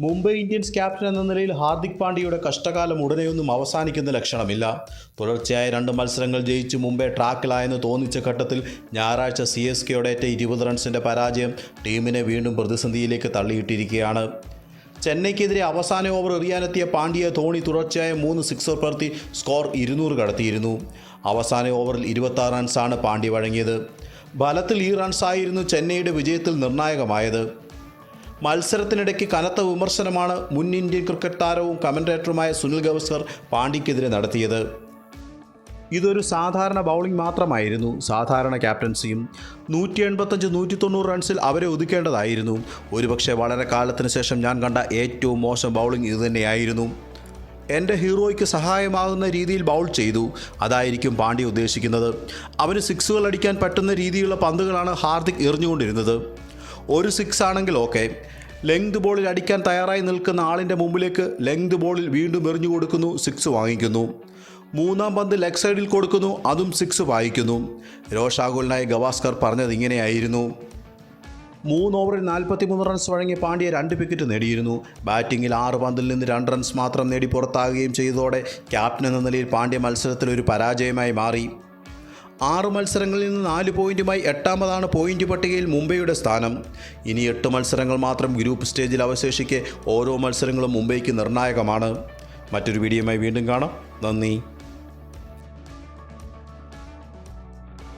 Mumbai Indians captain എന്ന നിലയിൽ ഹാർദിക് പാണ്ഡ്യയുടെ കഷ്ടകാലം ഉടനെയൊന്നും അവസാനിക്കുന്ന ലക്ഷണമില്ല. തുടർച്ചയായ 2 മത്സരങ്ങൾ ജയിച്ച് മുംബൈ ട്രാക്കിലായെന്ന് തോന്നിച്ച ഘട്ടത്തിൽ ഞായറാഴ്ച CSKയോടേറ്റ 20 റൺസിൻ്റെ പരാജയം ടീമിനെ വീണ്ടും പ്രതിസന്ധിയിലേക്ക് തള്ളിയിട്ടിരിക്കുകയാണ്. ചെന്നൈക്കെതിരെ അവസാന ഓവർ എറിയാനെത്തിയ പാണ്ഡ്യയെ ധോണി തുടർച്ചയായ 3 സിക്സർ പറത്തി സ്കോർ 200 കടത്തിയിരുന്നു. അവസാന ഓവറിൽ 26 റൺസാണ് പാണ്ഡ്യ വഴങ്ങിയത്. ഫലത്തിൽ ഈ റൺസായിരുന്നു ചെന്നൈയുടെ വിജയത്തിൽ നിർണായകമായത്. മത്സരത്തിനിടയ്ക്ക് കനത്ത വിമർശനമാണ് മുൻ ഇന്ത്യൻ ക്രിക്കറ്റ് താരവും കമൻറ്റേറ്ററുമായ സുനിൽ ഗവാസ്കർ പാണ്ഡ്യയ്ക്കെതിരെ നടത്തിയത്. ഇതൊരു സാധാരണ ബൗളിംഗ് മാത്രമായിരുന്നു, സാധാരണ ക്യാപ്റ്റൻസിയും. 185-190 റൺസിൽ അവരെ ഒതുക്കേണ്ടതായിരുന്നു. ഒരുപക്ഷെ വളരെ കാലത്തിന് ശേഷം ഞാൻ കണ്ട ഏറ്റവും മോശം ബൗളിംഗ് ഇതുതന്നെയായിരുന്നു. എൻ്റെ ഹീറോയ്ക്ക് സഹായമാകുന്ന രീതിയിൽ ബൗൾ ചെയ്തു. അതായിരിക്കും പാണ്ഡ്യ ഉദ്ദേശിക്കുന്നത്. അവന് സിക്സുകൾ അടിക്കാൻ പറ്റുന്ന രീതിയിലുള്ള പന്തുകളാണ് ഹാർദിക് എറിഞ്ഞുകൊണ്ടിരുന്നത്. ഒരു സിക്സ് ആണെങ്കിൽ ഓക്കെ, ലെങ്ത് ബോളിൽ അടിക്കാൻ തയ്യാറായി നിൽക്കുന്ന ആളിൻ്റെ മുമ്പിലേക്ക് ലെങ്ത് ബോളിൽ വീണ്ടും എറിഞ്ഞു കൊടുക്കുന്നു, സിക്സ് വാങ്ങിക്കുന്നു. 3-ാം പന്ത് ലെഗ് സൈഡിൽ കൊടുക്കുന്നു, അതും സിക്സ് വായിക്കുന്നു. രോഷാകുലനായ ഗവാസ്കർ പറഞ്ഞത് ഇങ്ങനെയായിരുന്നു. 3 ഓവറിൽ 43 റൺസ് വഴങ്ങിയ പാണ്ഡ്യ 2 വിക്കറ്റ് നേടിയിരുന്നു. ബാറ്റിങ്ങിൽ 6 പന്തിൽ നിന്ന് 2 റൺസ് മാത്രം നേടി പുറത്താകുകയും ചെയ്തതോടെ ക്യാപ്റ്റൻ എന്ന നിലയിൽ പാണ്ഡ്യ മത്സരത്തിൽ ഒരു പരാജയമായി മാറി. 6 മത്സരങ്ങളിൽ നിന്ന് 4 പോയിന്റുമായി 8ാമതാണ് പോയിന്റ് പട്ടികയിൽ മുംബൈയുടെ സ്ഥാനം. ഇനി 8 മത്സരങ്ങൾ മാത്രം ഗ്രൂപ്പ് സ്റ്റേജിൽ അവശേഷിക്കെ ഓരോ മത്സരങ്ങളും മുംബൈക്ക് നിർണായകമാണ്. മറ്റൊരു വീഡിയോയുമായി വീണ്ടും കാണാം. നന്ദി.